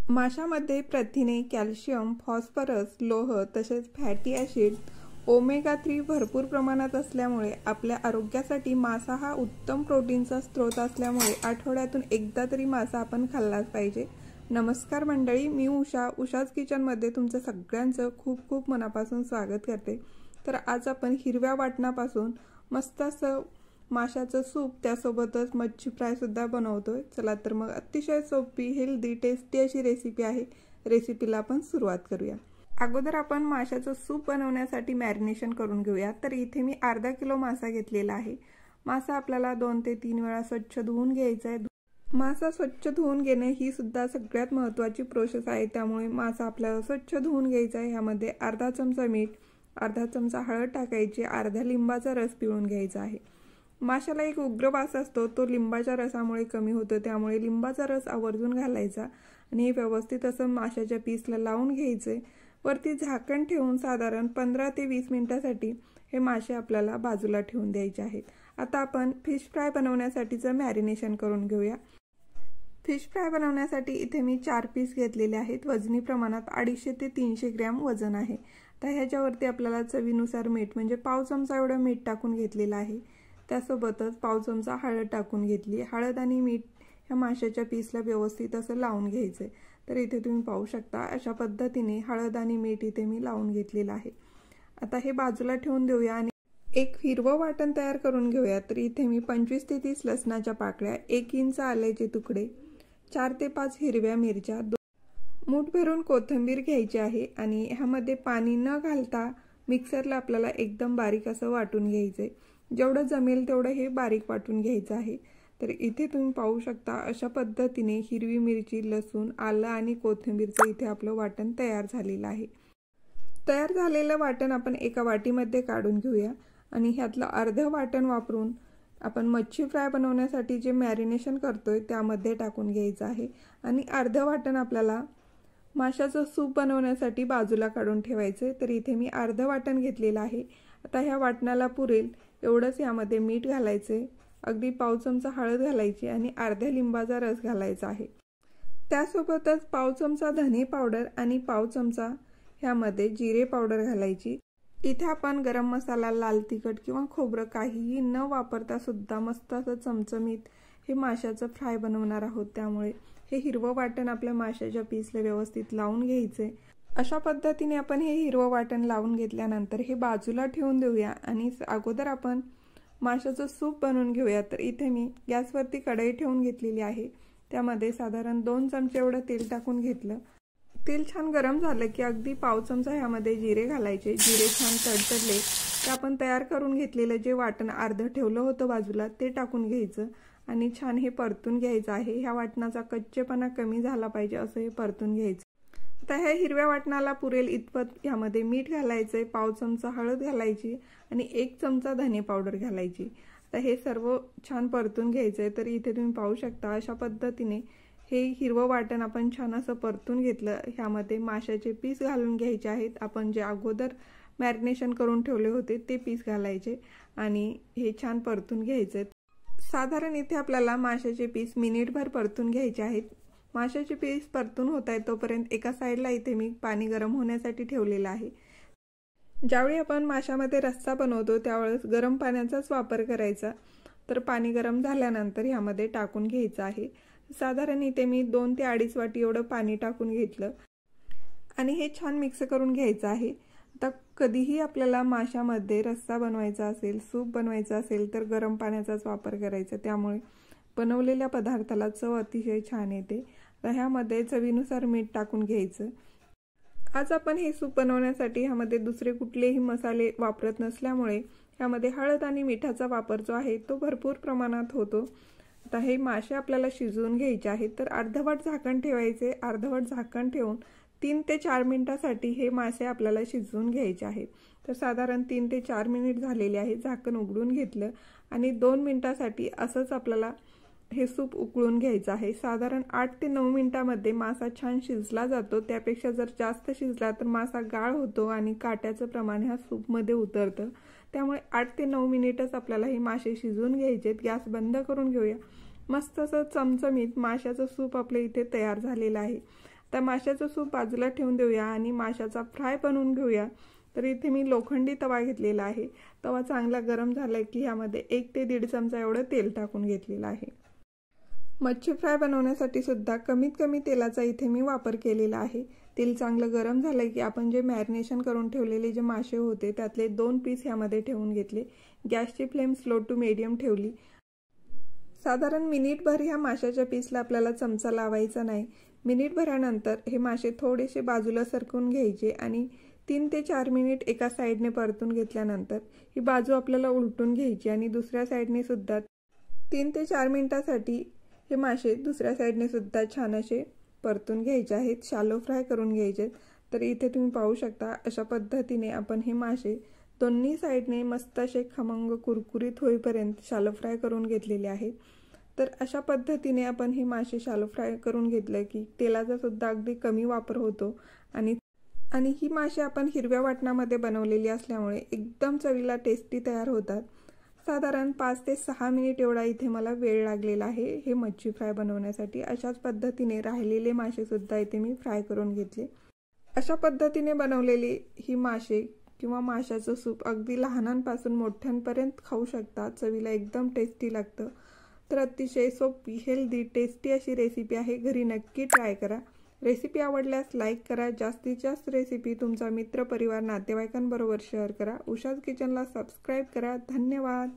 माशामध्ये प्रथिने, calcium, phosphorus, लोह तसेच फॅटी ॲसिड, ओमेगा 3 भरपूर प्रमाणात असल्यामुळे आपल्या आरोग्यासाठी मासा हा उत्तम प्रोटीनचा स्रोत असल्यामुळे आठवड्यातून एकदा तरी मासा आपण खाल्लाच पाहिजे। नमस्कार मंडळी, मी उषाच किचनमध्ये तुमचं सगळ्यांचं खूप खूप मनापासून स्वागत करते। तर आज आपण हिरव्या वाटणापासून मस्त असं माशाचं सूप त्यासोबतच मच्छी फ्राय सुद्धा बनवतोय। चला तर मग अतिशय सोपी, हेल्दी, टेस्टी अशी रेसिपी आहे। रेसिपीला आपण सुरुवात करूया। अगोदर आपण माशाचं सूप बनवण्यासाठी मॅरिनेशन करून घेऊया। तर इथे मी अर्धा किलो मासा घेतलेला आहे। मासा आपल्याला 2 ते 3 वेळा स्वच्छ धुवून घ्यायचा आहे। मासा स्वच्छ धुवून घेणे ही सुद्धा सगळ्यात महत्त्वाची प्रोसेस आहे, त्यामुळे मासा आपल्याला स्वच्छ धुवून घ्यायचा आहे। यामध्ये अर्धा चमचा मीठ, अर्धा चमचा हळद टाकायची, अर्धा लिंबाचा रस पिळून घ्यायचा आहे। माशाला एक उग्र वास असतो, तो लिंबाच्या रसामुळे कमी होतो, त्यामुळे लिंबाचा रस आवर्जून घालायचा आणि हे व्यवस्थित असं माशाच्या पीसला लावून घ्यायचे। वरती झाकण ठेवून साधारण 15 ते 20 मिनिटांसाठी हे मासे आपल्याला बाजूला ठेवून द्यायचे आहेत। आता आपण फिश फ्राय बनवण्यासाठीचं मॅरिनेशन करून घेऊया। फिश फ्राय बनवण्यासाठी इथे मी 4 पीस घेतलेले आहेत। वजनी प्रमाणात 250 ते 300 ग्रॅम वजन आहे। तर ह्याच्यावरती आपल्याला चवीनुसार मीठ म्हणजे पाव चमचा एवढं मीठ टाकून घेतलेलं आहे। त्यासोबतच पाव चमचा हळद टाकून घेतली। हळद आणि मीठ ह्या माशाच्या पीसला व्यवस्थित असं लावून घ्यायचे। तर इथे तुम्ही पाहू शकता अशा पद्धतीने हळद आणि मीठ इथे मी लावून घेतलेलं आहे। आता हे बाजूला ठेवून देऊया आणि एक हिरवं वाटण तयार करून घेऊया। तर इथे मी 25 ते 30 लसणाच्या पाकळ्या, 1 इंच आल्याचे तुकडे, 4 ते 5 हिरव्या मिरच्या, मूठ भरून कोथिंबीर घ्यायची आहे आणि ह्यामध्ये पाणी न घालता मिक्सरला आपल्याला एकदम बारीक असं वाटून घ्यायचंय। जेवढं जमेल तेवढं हे बारीक वाटून घ्यायचं आहे। तर इथे तुम्ही पाहू शकता अशा पद्धतीने हिरवी मिरची, लसूण, आलं आणि कोथिंबीरचं इथे आपलं वाटण तयार झालेलं आहे। तयार झालेलं वाटण आपण एका वाटीमध्ये काढून घेऊया आणि ह्यातलं अर्धं वाटण वापरून आपण मच्छी फ्राय बनवण्यासाठी जे मॅरिनेशन करतोय त्यामध्ये टाकून घ्यायचं आहे आणि अर्धं वाटण आपल्याला माशाचं सूप बनवण्यासाठी बाजूला काढून ठेवायचं। तर इथे मी अर्धं वाटण घेतलेलं आहे। आता ह्या वाटणाला पुरेल एवढंच यामध्ये मीठ घालायचे, अगदी पाव चमचा हळद घालायची आणि अर्ध्या लिंबाचा रस घालायचा आहे। त्यासोबतच पाव चमचा धने पावडर आणि पाव चमचा ह्यामध्ये जिरे पावडर घालायची। इथे आपण गरम मसाला, लाल तिखट किंवा खोबरं काहीही न वापरता सुद्धा मस्त असं चमचमीत हे माशाचं फ्राय बनवणार आहोत, त्यामुळे हे हिरवं वाटण आपल्या माशाच्या पीसला व्यवस्थित लावून घ्यायचे। अशा पद्धतीने आपण हे हिरवं वाटण लावून घेतल्यानंतर हे बाजूला ठेवून देऊया आणि अगोदर आपण माशाचं सूप बनवून घेऊया। तर इथे मी गॅसवरती कढई ठेवून घेतलेली आहे। त्यामध्ये साधारण 2 चमचे एवढं तेल टाकून घेतलं। तेल छान गरम झालं की अगदी पाव चमचा ह्यामध्ये जिरे घालायचे। जिरे छान तडतडले की आपण तयार करून घेतलेलं जे वाटण अर्धं ठेवलं होतं बाजूला ते टाकून घ्यायचं आणि छान हे परतून घ्यायचं आहे। ह्या वाटणाचा कच्चेपणा कमी झाला पाहिजे असं हे परतून घ्यायचं। आता ह्या हिरव्या वाटणाला पुरेल इतपत ह्यामध्ये मीठ घालायचंय, पाव चमचा हळद घालायची आणि 1 चमचा धने पावडर घालायची। आता हे सर्व छान परतून घ्यायचंय। तर इथे तुम्ही पाहू शकता अशा पद्धतीने हे हिरवं वाटण आपण छान असं परतून घेतलं। ह्यामध्ये माशाचे पीस घालून घ्यायचे आहेत। आपण जे अगोदर मॅरिनेशन करून ठेवले होते ते पीस घालायचे आणि हे छान परतून घ्यायचे। साधारण इथे आपल्याला माशाचे पीस मिनिटभर परतून घ्यायचे आहेत। माशाचे पीस परतून होत आहे तोपर्यंत एका साईडला इथे मी पाणी गरम होण्यासाठी ठेवलेलं आहे। ज्यावेळी आपण माशामध्ये रस्सा बनवतो त्यावेळेस गरम पाण्याचाच वापर करायचा। तर पाणी गरम झाल्यानंतर ह्यामध्ये टाकून घ्यायचं आहे। साधारण इथे मी 2 ते 2.5 वाटी एवढं पाणी टाकून घेतलं आणि हे छान मिक्स करून घ्यायचं आहे। आता कधीही आपल्याला माशामध्ये रस्सा बनवायचा असेल, सूप बनवायचा असेल तर गरम पाण्याचाच वापर करायचा, त्यामुळे बनवलेल्या पदार्थाला चव अतिशय छान येते। तर ह्यामध्ये चवीनुसार मीठ टाकून घ्यायचं। आज आपण हे सूप बनवण्यासाठी ह्यामध्ये दुसरे कुठलेही मसाले वापरत नसल्यामुळे ह्यामध्ये हळद आणि मिठाचा वापर जो आहे तो भरपूर प्रमाणात होतो। आता हे मासे आपल्याला शिजवून घ्यायचे आहेत। तर अर्धवट झाकण ठेवायचे। अर्धवट झाकण ठेवून 3 ते 4 मिनिटांसाठी हे मासे आपल्याला शिजवून घ्यायचे आहेत। तर साधारण 3 ते 4 मिनिट झालेले आहे। झाकण उघडून घेतलं आणि 2 मिनिटांसाठी असंच आपल्याला हे सूप उकळून घ्यायचं आहे। साधारण 8 ते 9 मिनिटांमध्ये मासा छान शिजला जातो। त्यापेक्षा जर जास्त शिजला तर मासा गाळ होतो आणि काट्याचं प्रमाण ह्या सूपमध्ये उतरतं, त्यामुळे 8 ते 9 मिनिटच आपल्याला हे मासे शिजवून घ्यायचे। गॅस बंद करून घेऊया। मस्त असं चमचमीत माशाचं सूप आपल्या इथे तयार झालेलं आहे। तर माशाचं सूप बाजूला ठेवून देऊया आणि माशाचा फ्राय बनवून घेऊया। तर इथे मी लोखंडी तवा घेतलेला आहे। तवा चांगला गरम झाला की ह्यामध्ये 1 ते 1.5 चमचा एवढं तेल टाकून घेतलेलं आहे। मच्छी फ्राय बनवण्यासाठी सुद्धा कमीत कमी तेलाचा इथे मी वापर केलेला आहे। तेल चांगलं गरम झालं की आपण जे मॅरिनेशन करून ठेवलेले जे मासे होते त्यातले 2 पीस ह्यामध्ये ठेवून घेतले। गॅसची फ्लेम स्लो टू मीडियम ठेवली। साधारण मिनिटभर ह्या माशाच्या पीसला आपल्याला चमचा लावायचा नाही। मिनिटभरानंतर हे मासे थोडेसे बाजूला सरकवून घ्यायचे आणि 3 ते 4 मिनिट एका साईडने परतून घेतल्यानंतर ही बाजू आपल्याला उलटून घ्यायची आणि दुसऱ्या साईडने सुद्धा 3 ते 4 मिनिटांसाठी हे मासे दुसऱ्या साईडने सुद्धा छान असे परतून घ्यायचे आहेत, शालो फ्राय करून घ्यायचे। तर इथे तुम्ही पाहू शकता अशा पद्धतीने आपण हे मासे दोन्ही साईडने मस्त असे खमंग कुरकुरीत होईपर्यंत शालो फ्राय करून घेतलेले आहेत। तर अशा पद्धतीने आपण हे मासे शालो फ्राय करून घेतले की तेलाचा सुद्धा अगदी कमी वापर होतो आणि ही मासे आपण हिरव्या वाटणामध्ये बनवलेली असल्यामुळे एकदम चवीला टेस्टी तयार होतात। साधारण 5 ते 6 मिनिट एवढा इथे मला वेळ लागलेला आहे हे मच्छी फ्राय बनवण्यासाठी। अशाच पद्धतीने राहिलेले मासे सुद्धा इथे मी फ्राय करून घेतले। अशा पद्धतीने बनवलेली ही मासे किंवा माशाचं सूप अगदी लहानांपासून मोठ्यांपर्यंत खाऊ शकता। चवीला एकदम टेस्टी लागतं। तर अतिशय सोपी, हेल्दी, टेस्टी अशी रेसिपी आहे। घरी नक्की ट्राय करा। रेसिपी आवडल्यास लाईक करा। जास्तीत जास्त रेसिपी तुमचा मित्र, परिवार, नातेवाईकांबरोबर शेअर करा। उषाज किचनला सबस्क्राईब करा। धन्यवाद।